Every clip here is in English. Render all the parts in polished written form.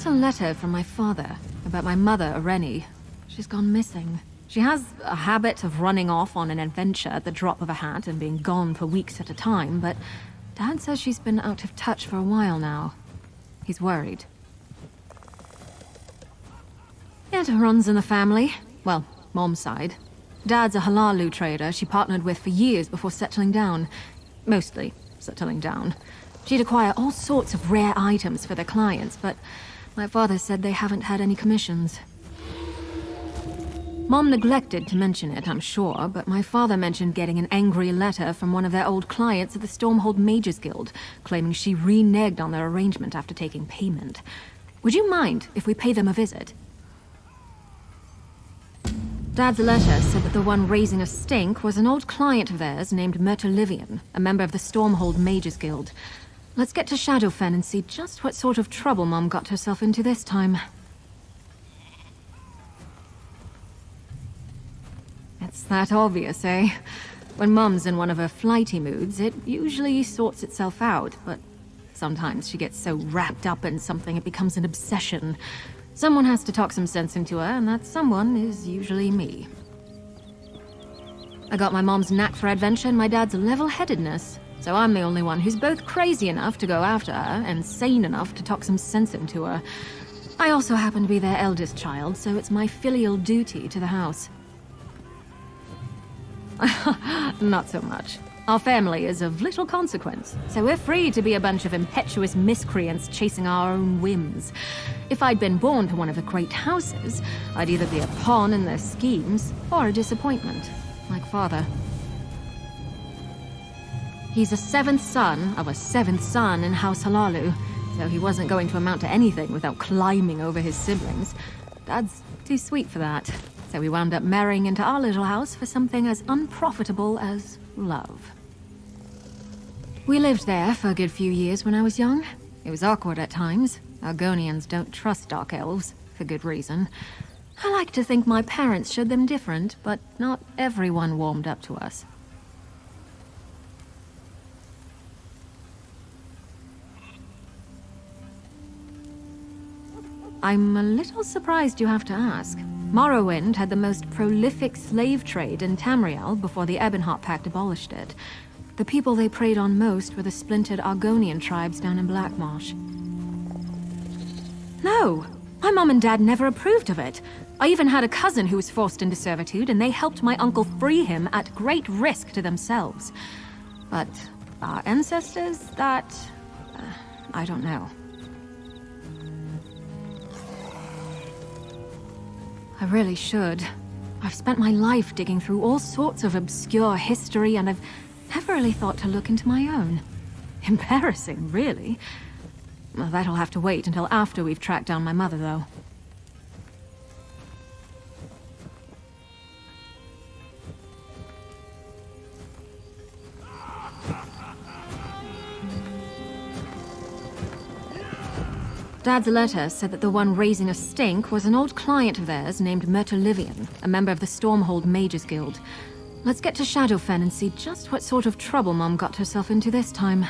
got a letter from my father about my mother, Rennie. She's gone missing. She has a habit of running off on an adventure at the drop of a hat and being gone for weeks at a time, but Dad says she's been out of touch for a while now. He's worried. It runs in the family. Well, Mom's side. Dad's a halalu trader she partnered with for years before settling down. Mostly settling down. She'd acquire all sorts of rare items for their clients, but my father said they haven't had any commissions. Mom neglected to mention it, I'm sure, but my father mentioned getting an angry letter from one of their old clients at the Stormhold Mages Guild, claiming she reneged on their arrangement after taking payment. Would you mind if we pay them a visit? Dad's letter said that the one raising a stink was an old client of theirs named Mertolian, a member of the Stormhold Mages Guild. Let's get to Shadowfen and see just what sort of trouble Mom got herself into this time. It's that obvious, eh? When Mom's in one of her flighty moods, it usually sorts itself out, but sometimes she gets so wrapped up in something it becomes an obsession. Someone has to talk some sense into her, and that someone is usually me. I got my mom's knack for adventure and my dad's level-headedness, so I'm the only one who's both crazy enough to go after her and sane enough to talk some sense into her. I also happen to be their eldest child, so it's my filial duty to the house. Not so much. Our family is of little consequence, so we're free to be a bunch of impetuous miscreants chasing our own whims. If I'd been born to one of the great houses, I'd either be a pawn in their schemes or a disappointment, like Father. He's a seventh son of a seventh son in House Halalu, so he wasn't going to amount to anything without climbing over his siblings. Dad's too sweet for that, so we wound up marrying into our little house for something as unprofitable as love. We lived there for a good few years when I was young. It was awkward at times. Argonians don't trust dark elves, for good reason. I like to think my parents showed them different, but not everyone warmed up to us. I'm a little surprised you have to ask. Morrowind had the most prolific slave trade in Tamriel before the Ebonheart Pact abolished it. The people they preyed on most were the splintered Argonian tribes down in Blackmarsh. No! My mom and dad never approved of it. I even had a cousin who was forced into servitude, and they helped my uncle free him at great risk to themselves. But our ancestors, that... I don't know. I really should. I've spent my life digging through all sorts of obscure history, and I've never really thought to look into my own. Embarrassing, really. Well, that'll have to wait until after we've tracked down my mother, though. Dad's letter said that the one raising a stink was an old client of theirs named Mertolian, a member of the Stormhold Mages Guild. Let's get to Shadowfen and see just what sort of trouble Mom got herself into this time.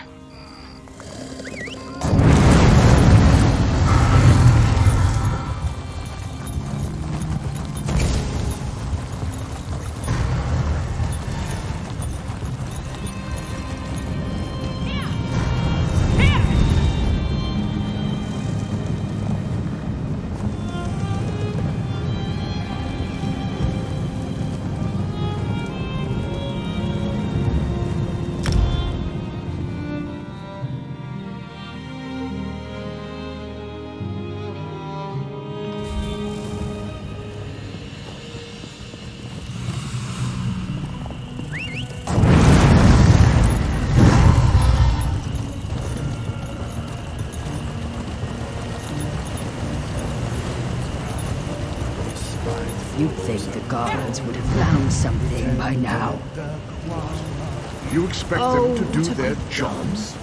You'd think the guards would have found something by now. You expect them to do their jobs?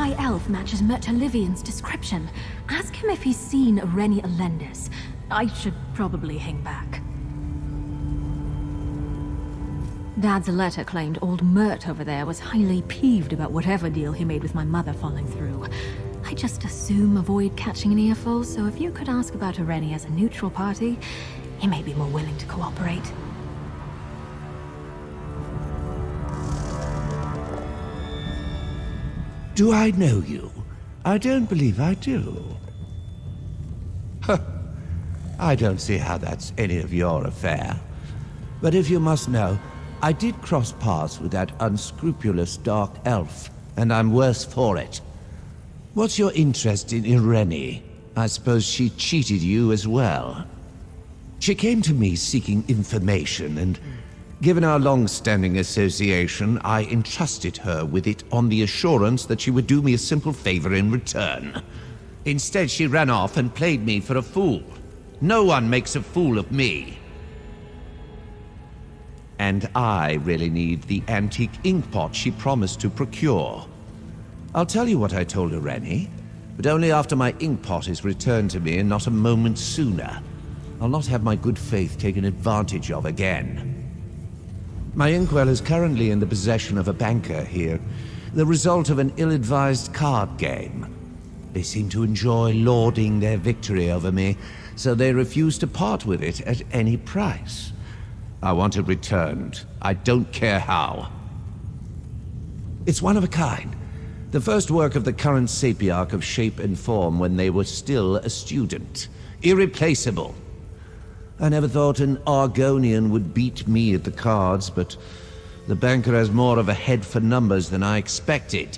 High Elf matches Mertolian's description. Ask him if he's seen Mirri Elendis. I should probably hang back. Dad's letter claimed old Mert over there was highly peeved about whatever deal he made with my mother falling through. I just assume avoid catching an earful, so if you could ask about Mirri as a neutral party, he may be more willing to cooperate. Do I know you? I don't believe I do. Huh. I don't see how that's any of your affair. But if you must know, I did cross paths with that unscrupulous dark elf, and I'm worse for it. What's your interest in Irene? I suppose she cheated you as well. She came to me seeking information, and given our long-standing association, I entrusted her with it on the assurance that she would do me a simple favor in return. Instead, she ran off and played me for a fool. No one makes a fool of me. And I really need the antique inkpot she promised to procure. I'll tell you what I told Irene, but only after my inkpot is returned to me and not a moment sooner. I'll not have my good faith taken advantage of again. My inkwell is currently in the possession of a banker here, the result of an ill-advised card game. They seem to enjoy lording their victory over me, so they refuse to part with it at any price. I want it returned. I don't care how. It's one of a kind. The first work of the current Sapiarch of Shape and Form when they were still a student. Irreplaceable. I never thought an Argonian would beat me at the cards, but the banker has more of a head for numbers than I expected.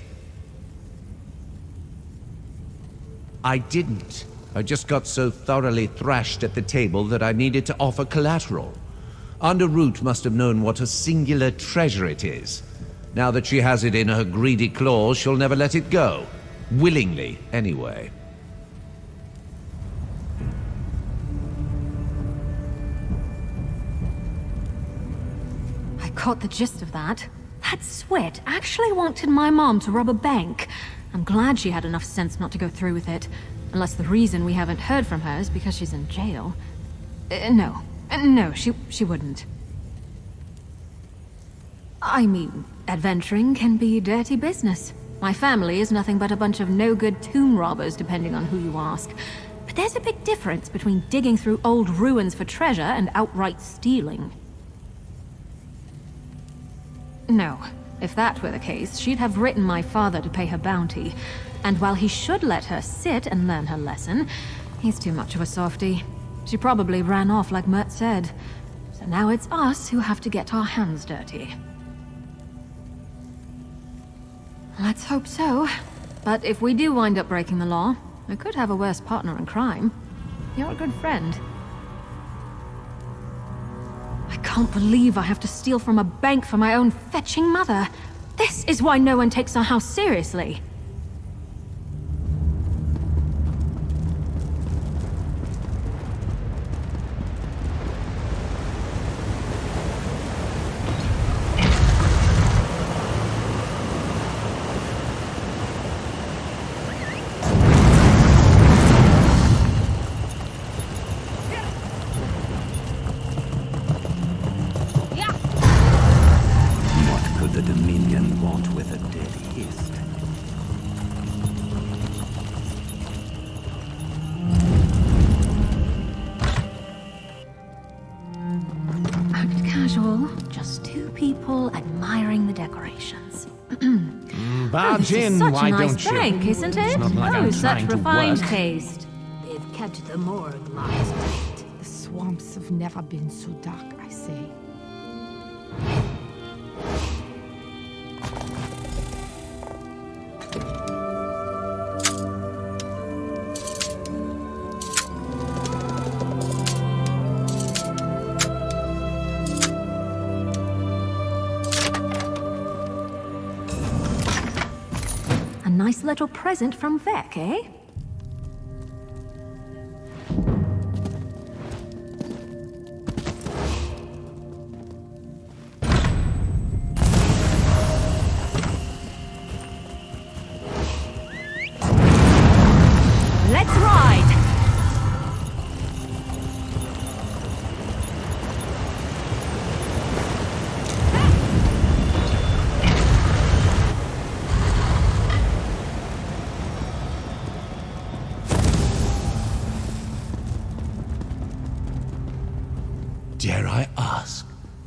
I didn't. I just got so thoroughly thrashed at the table that I needed to offer collateral. Underroot must have known what a singular treasure it is. Now that she has it in her greedy claws, she'll never let it go. Willingly, anyway. I caught the gist of that. That Sweat actually wanted my mom to rob a bank. I'm glad she had enough sense not to go through with it. Unless the reason we haven't heard from her is because she's in jail. No, she wouldn't. I mean, adventuring can be dirty business. My family is nothing but a bunch of no-good tomb robbers, depending on who you ask. But there's a big difference between digging through old ruins for treasure and outright stealing. No. If that were the case, she'd have written my father to pay her bounty. And while he should let her sit and learn her lesson, he's too much of a softie. She probably ran off like Mert said. So now it's us who have to get our hands dirty. Let's hope so. But if we do wind up breaking the law, we could have a worse partner in crime. You're a good friend. I can't believe I have to steal from a bank for my own fetching mother. This is why no one takes our house seriously. Just two people admiring the decorations. Barge in, such why a nice don't you? bank, isn't it? It's not like I'm such trying to refined work. taste. They've kept the morgue last night. The swamps have never been so dark, I say. A nice little present from Vec, eh?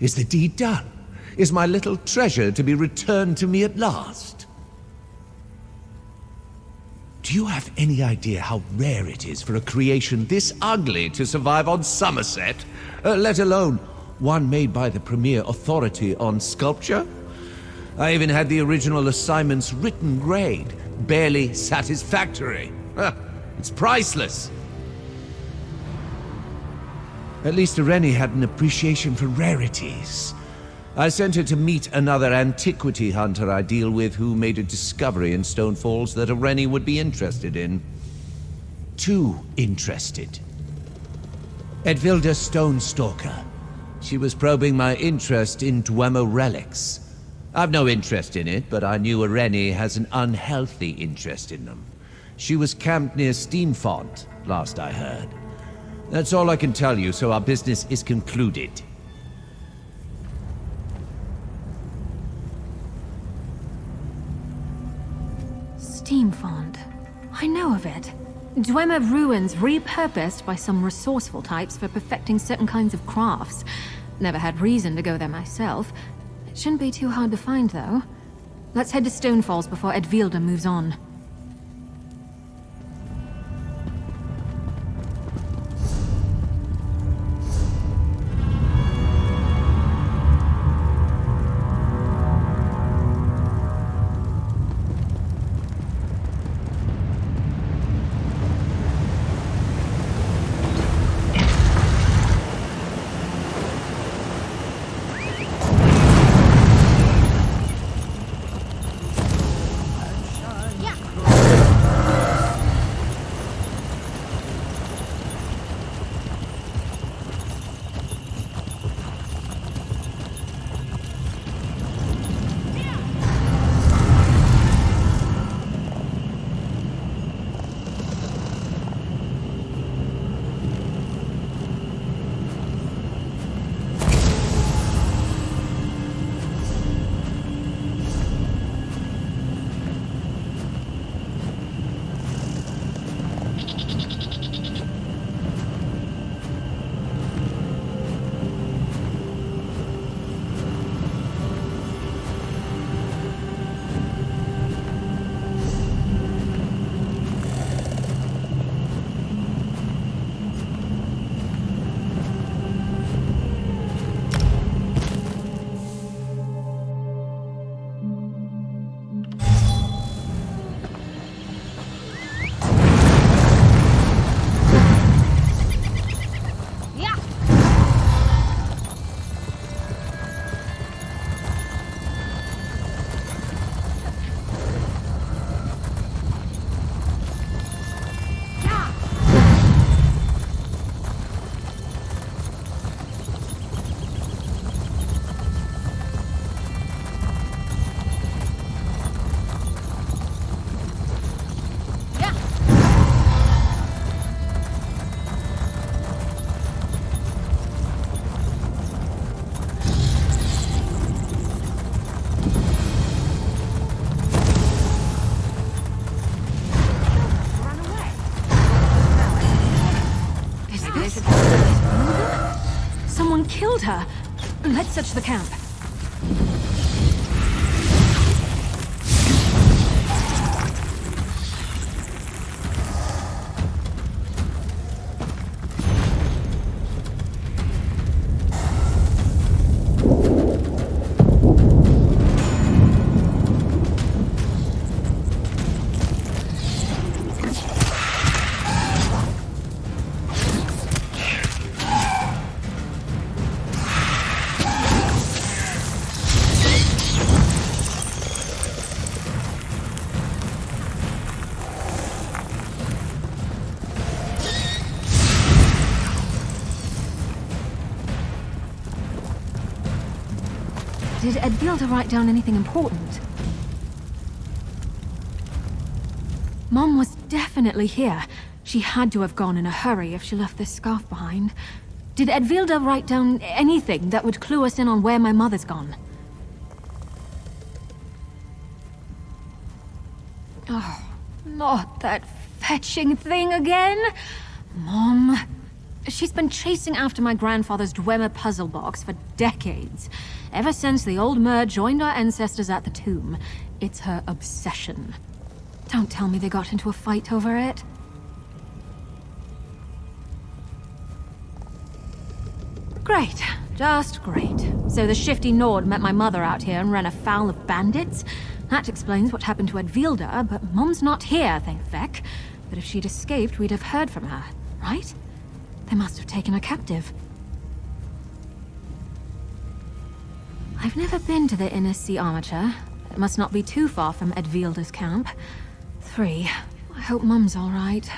Is the deed done? Is my little treasure to be returned to me at last? Do you have any idea how rare it is for a creation this ugly to survive on Somerset? Let alone one made by the premier authority on sculpture? I even had the original assignment's written grade. Barely satisfactory. It's priceless. At least Irene had an appreciation for rarities. I sent her to meet another antiquity hunter I deal with who made a discovery in Stonefalls that Irene would be interested in. Too interested. Edwilda Stonestalker. She was probing my interest in Dwemer relics. I've no interest in it, but I knew Irene has an unhealthy interest in them. She was camped near Stonefalls, last I heard. That's all I can tell you, so our business is concluded. Steamfond. I know of it. Dwemer ruins repurposed by some resourceful types for perfecting certain kinds of crafts. Never had reason to go there myself. It shouldn't be too hard to find, though. Let's head to Stonefalls before Edwilda moves on. Someone killed her. Let's search the camp. Did Edwilda write down anything important? Mom was definitely here. She had to have gone in a hurry if she left this scarf behind. Did Edwilda write down anything that would clue us in on where my mother's gone? Oh, not that fetching thing again. Mom, She's been chasing after my grandfather's Dwemer puzzle box for decades. Ever since the old Mer joined our ancestors at the tomb. It's her obsession. Don't tell me they got into a fight over it. Great. Just great. So the shifty Nord met my mother out here and ran afoul of bandits? That explains what happened to Edvilda, but Mom's not here, thank feck. But if she'd escaped, we'd have heard from her, right? They must have taken her captive. I've never been to the Inner Sea Armature. It must not be too far from Edvilda's camp. 3. I hope Mum's all right.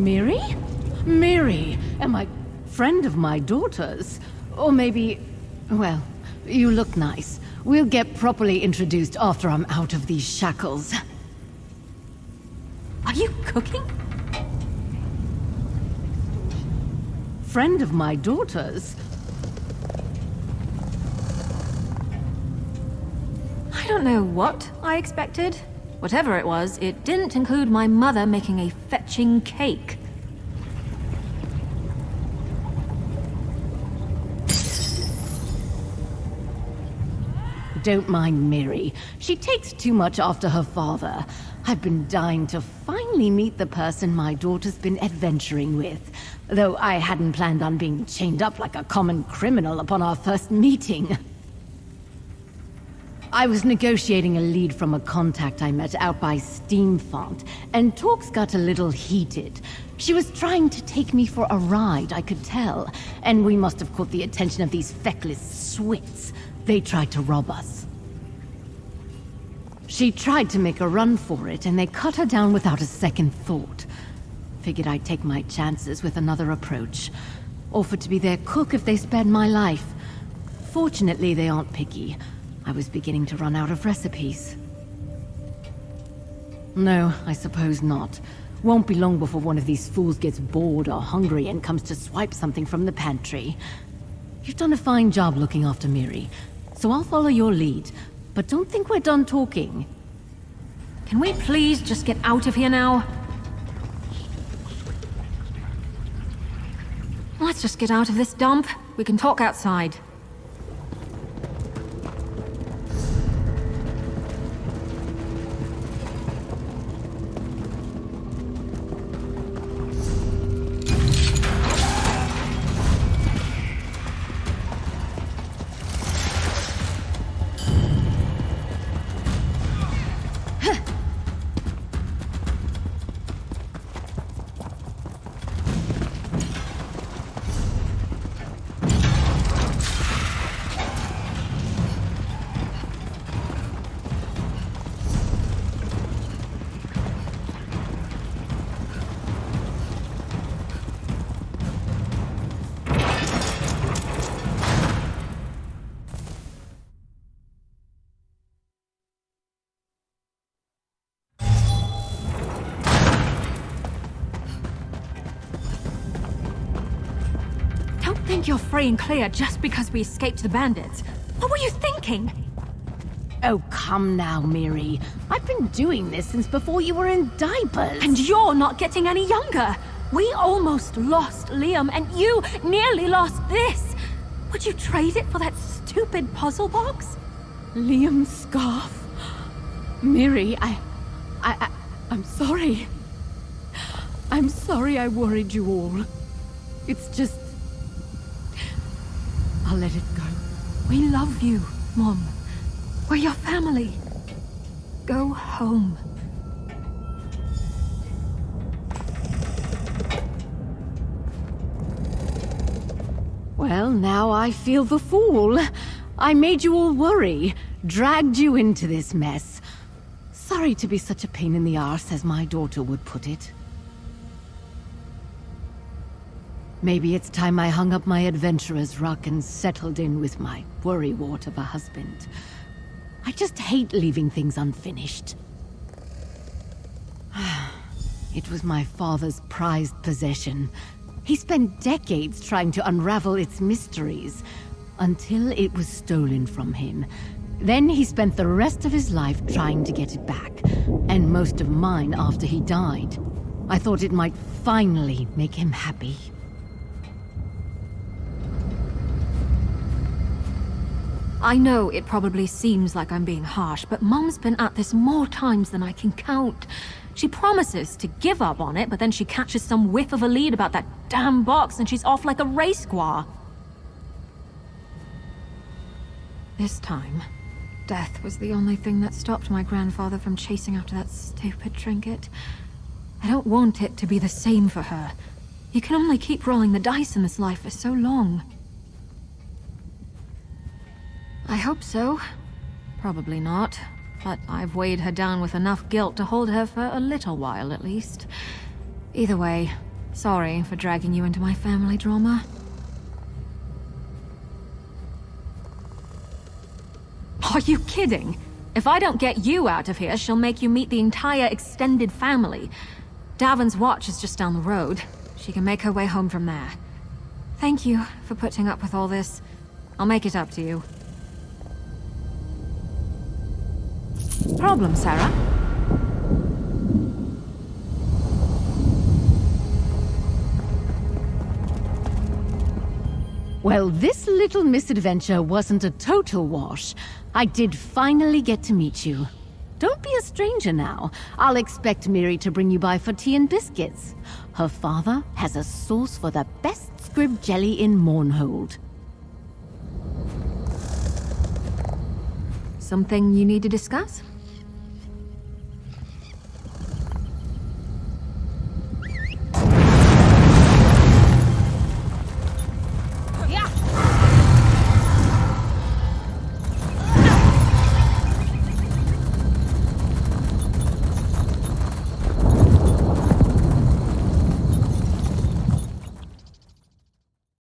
Mirri? Mirri, am I friend of my daughter's? Or maybe... well, you look nice. We'll get properly introduced after I'm out of these shackles. Are you cooking? Friend of my daughter's? I don't know what I expected. Whatever it was, it didn't include my mother making a fetching cake. Don't mind Mirri. She takes too much after her father. I've been dying to finally meet the person my daughter's been adventuring with. Though I hadn't planned on being chained up like a common criminal upon our first meeting. I was negotiating a lead from a contact I met out by Steamfont, and talks got a little heated. She was trying to take me for a ride, I could tell, and we must have caught the attention of these feckless swits. They tried to rob us. She tried to make a run for it, and they cut her down without a second thought. Figured I'd take my chances with another approach. Offered to be their cook if they spared my life. Fortunately, they aren't picky. I was beginning to run out of recipes. No, I suppose not. Won't be long before one of these fools gets bored or hungry and comes to swipe something from the pantry. You've done a fine job looking after Mirri, so I'll follow your lead. But don't think we're done talking. Can we please just get out of here now? Let's just get out of this dump. We can talk outside. Think you're free and clear just because we escaped the bandits. What were you thinking? Oh, come now, Mirri. I've been doing this since before you were in diapers. And you're not getting any younger. We almost lost Liam, and you nearly lost this. Would you trade it for that stupid puzzle box? Liam's scarf. Mirri, I'm sorry. I'm sorry I worried you all. It's just... I'll let it go. We love you, Mom. We're your family. Go home. Well, now I feel the fool. I made you all worry, dragged you into this mess. Sorry to be such a pain in the arse, as my daughter would put it. Maybe it's time I hung up my adventurer's ruck and settled in with my worrywart of a husband. I just hate leaving things unfinished. It was my father's prized possession. He spent decades trying to unravel its mysteries, until it was stolen from him. Then he spent the rest of his life trying to get it back, and most of mine after he died. I thought it might finally make him happy. I know it probably seems like I'm being harsh, but Mom's been at this more times than I can count. She promises to give up on it, but then she catches some whiff of a lead about that damn box and she's off like a race squaw. This time, death was the only thing that stopped my grandfather from chasing after that stupid trinket. I don't want it to be the same for her. You can only keep rolling the dice in this life for so long. I hope so. Probably not. But I've weighed her down with enough guilt to hold her for a little while, at least. Either way, sorry for dragging you into my family drama. Are you kidding? If I don't get you out of here, she'll make you meet the entire extended family. Davin's watch is just down the road. She can make her way home from there. Thank you for putting up with all this. I'll make it up to you. Problem, Sarah? Well, this little misadventure wasn't a total wash. I did finally get to meet you. Don't be a stranger now. I'll expect Mirri to bring you by for tea and biscuits. Her father has a source for the best scrib jelly in Mournhold. Something you need to discuss?